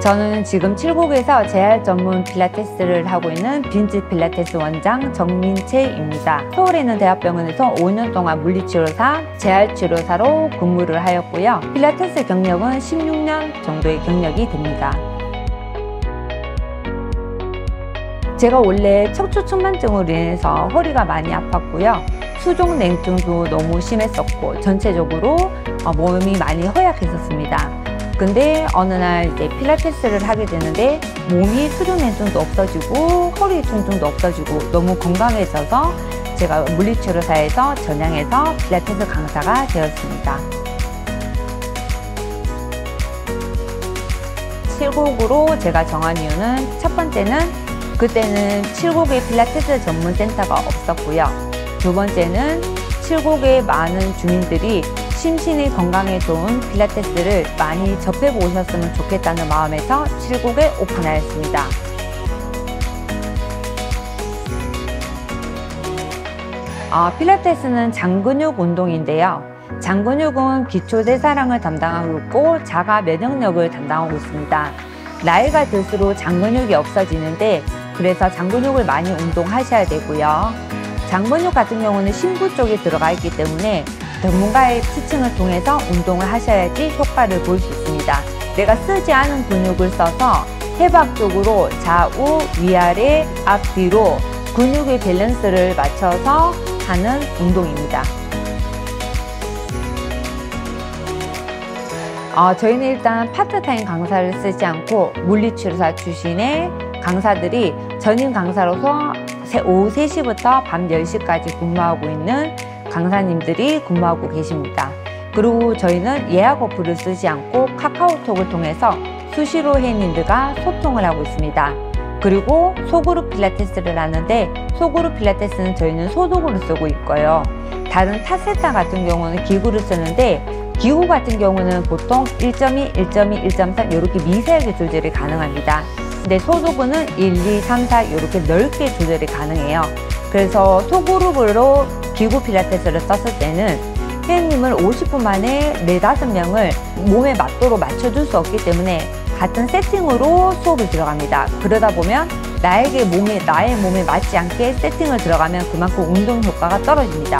저는 지금 칠곡에서 재활 전문 필라테스를 하고 있는 빈츠 필라테스 원장 정민채입니다. 서울에 있는 대학병원에서 5년 동안 물리치료사, 재활치료사로 근무를 하였고요. 필라테스 경력은 16년 정도의 경력이 됩니다. 제가 원래 척추측만증으로 인해서 허리가 많이 아팠고요. 수족냉증도 너무 심했었고 전체적으로 몸이 많이 허약했었습니다. 근데 어느 날 이제 필라테스를 하게 되는데 몸이 수족냉증도 없어지고 허리 통증도 없어지고 너무 건강해져서 제가 물리치료사에서 전향해서 필라테스 강사가 되었습니다. 칠곡으로 제가 정한 이유는 첫 번째는 그때는 칠곡에 필라테스 전문센터가 없었고요. 두 번째는 칠곡의 많은 주민들이 심신이 건강에 좋은 필라테스를 많이 접해보셨으면 좋겠다는 마음에서 칠곡에 오픈하였습니다. 필라테스는 장근육 운동인데요. 장근육은 기초대사량을 담당하고 있고 자가 면역력을 담당하고 있습니다. 나이가 들수록 장근육이 없어지는데 그래서 장근육을 많이 운동하셔야 되고요. 장근육 같은 경우는 심부 쪽에 들어가 있기 때문에 전문가의 지침을 통해서 운동을 하셔야지 효과를 볼 수 있습니다. 내가 쓰지 않은 근육을 써서 해박적으로 좌우, 위아래, 앞뒤로 근육의 밸런스를 맞춰서 하는 운동입니다. 저희는 일단 파트타임 강사를 쓰지 않고 물리치료사 출신의 강사들이 전임 강사로서 오후 3시부터 밤 10시까지 근무하고 있는 강사님들이 근무하고 계십니다. 그리고 저희는 예약 어플을 쓰지 않고 카카오톡을 통해서 수시로 회원님들과 소통을 하고 있습니다. 그리고 소그룹 필라테스를 하는데 소그룹 필라테스는 저희는 소도구를 쓰고 있고요. 다른 타세타 같은 경우는 기구를 쓰는데 기구 같은 경우는 보통 1.2, 1.2, 1.3 이렇게 미세하게 조절이 가능합니다. 근데 소도구는 1, 2, 3, 4 이렇게 넓게 조절이 가능해요. 그래서 소그룹으로 기구 필라테스를 썼을 때는 회원님을 50분 만에 4, 5명을 몸에 맞도록 맞춰줄 수 없기 때문에 같은 세팅으로 수업을 들어갑니다. 그러다 보면 나의 몸에 맞지 않게 세팅을 들어가면 그만큼 운동 효과가 떨어집니다.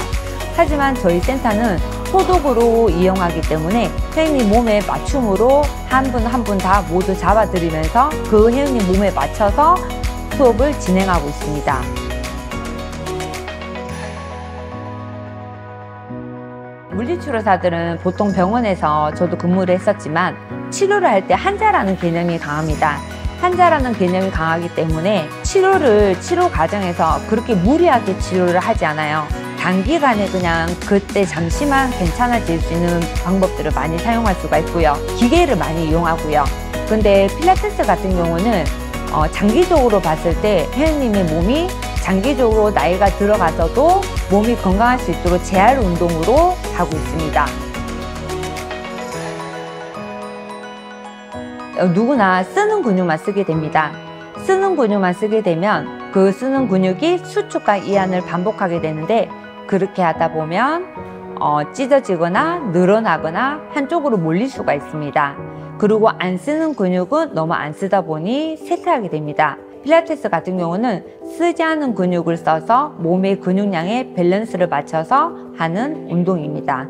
하지만 저희 센터는 소독으로 이용하기 때문에 회원님 몸에 맞춤으로 한 분 한 분 다 모두 잡아드리면서 그 회원님 몸에 맞춰서 수업을 진행하고 있습니다. 물리치료사들은 보통 병원에서 저도 근무를 했었지만 치료를 할 때 한자라는 개념이 강합니다. 한자라는 개념이 강하기 때문에 치료 과정에서 그렇게 무리하게 치료를 하지 않아요. 단기간에 그냥 그때 잠시만 괜찮아질 수 있는 방법들을 많이 사용할 수가 있고요. 기계를 많이 이용하고요. 근데 필라테스 같은 경우는 장기적으로 봤을 때 회원님의 몸이 장기적으로 나이가 들어가서도 몸이 건강할 수 있도록 재활 운동으로 하고 있습니다. 누구나 쓰는 근육만 쓰게 됩니다. 쓰는 근육만 쓰게 되면 그 쓰는 근육이 수축과 이완을 반복하게 되는데 그렇게 하다 보면 찢어지거나 늘어나거나 한쪽으로 몰릴 수가 있습니다. 그리고 안 쓰는 근육은 너무 안 쓰다 보니 쇠퇴하게 됩니다. 필라테스 같은 경우는 쓰지 않은 근육을 써서 몸의 근육량의 밸런스를 맞춰서 하는 운동입니다.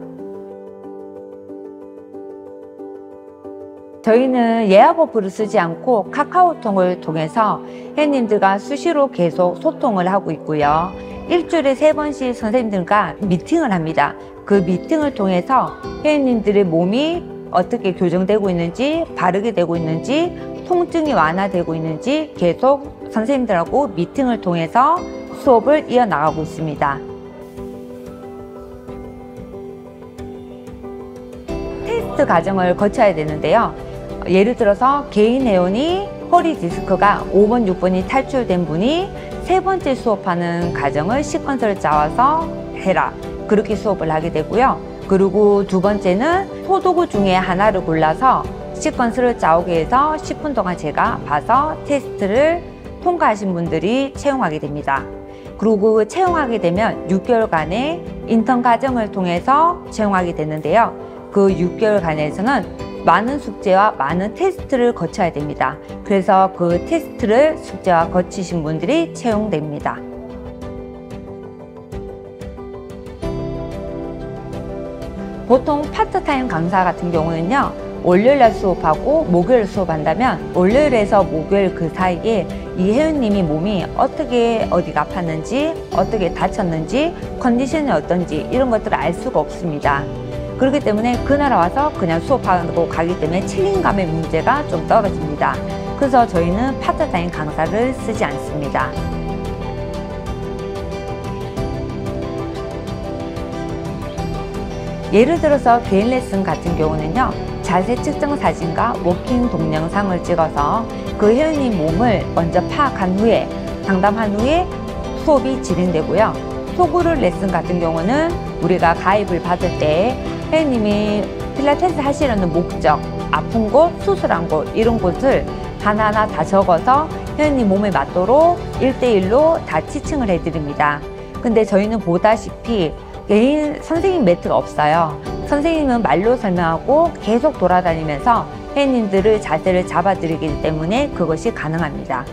저희는 예약 어플을 쓰지 않고 카카오톡을 통해서 회원님들과 수시로 계속 소통을 하고 있고요. 일주일에 3번씩 선생님들과 미팅을 합니다. 그 미팅을 통해서 회원님들의 몸이 어떻게 교정되고 있는지, 바르게 되고 있는지, 통증이 완화되고 있는지 계속 선생님들하고 미팅을 통해서 수업을 이어나가고 있습니다. 테스트 과정을 거쳐야 되는데요. 예를 들어서 개인 회원이 허리 디스크가 5번, 6번이 탈출된 분이 3번째 수업하는 과정을 시퀀스를 짜와서 해라. 그렇게 수업을 하게 되고요. 그리고 두 번째는 소도구 중에 하나를 골라서 시퀀스를 짜오게 해서 10분 동안 제가 봐서 테스트를 통과하신 분들이 채용하게 됩니다. 그리고 채용하게 되면 6개월간의 인턴 과정을 통해서 채용하게 되는데요. 그 6개월간에서는 많은 숙제와 많은 테스트를 거쳐야 됩니다. 그래서 그 테스트를 숙제와 거치신 분들이 채용됩니다. 보통 파트타임 강사 같은 경우는요, 월요일날 수업하고 목요일 수업한다면 월요일에서 목요일 그 사이에 이 회원님이 몸이 어떻게 어디가 아팠는지, 어떻게 다쳤는지, 컨디션이 어떤지 이런 것들을 알 수가 없습니다. 그렇기 때문에 그날 와서 그냥 수업하고 가기 때문에 책임감의 문제가 좀 떨어집니다. 그래서 저희는 파트타임 강사를 쓰지 않습니다. 예를 들어서 개인 레슨 같은 경우는요, 자세 측정 사진과 워킹 동영상을 찍어서 그 회원님 몸을 먼저 파악한 후에 상담한 후에 수업이 진행되고요. 소그룹 레슨 같은 경우는 우리가 가입을 받을 때 회원님이 필라테스 하시려는 목적, 아픈 곳, 수술한 곳 이런 곳을 하나하나 다 적어서 회원님 몸에 맞도록 1대1로 다 티칭을 해드립니다. 근데 저희는 보다시피 개인 선생님 매트가 없어요. 선생님은 말로 설명하고 계속 돌아다니면서 회원님들의 자세를 잡아드리기 때문에 그것이 가능합니다.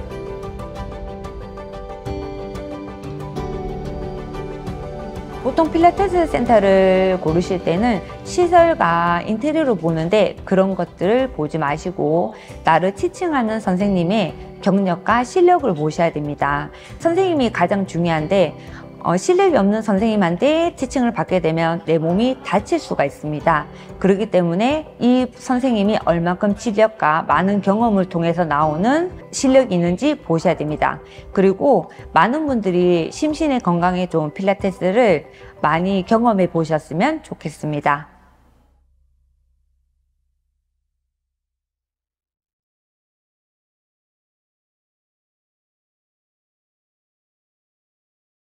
보통 필라테스 센터를 고르실 때는 시설과 인테리어를 보는데 그런 것들을 보지 마시고 나를 티칭하는 선생님의 경력과 실력을 보셔야 됩니다. 선생님이 가장 중요한데 실력이 없는 선생님한테 티칭을 받게 되면 내 몸이 다칠 수가 있습니다. 그렇기 때문에 이 선생님이 얼만큼 지력과 많은 경험을 통해서 나오는 실력이 있는지 보셔야 됩니다. 그리고 많은 분들이 심신의 건강에 좋은 필라테스를 많이 경험해 보셨으면 좋겠습니다.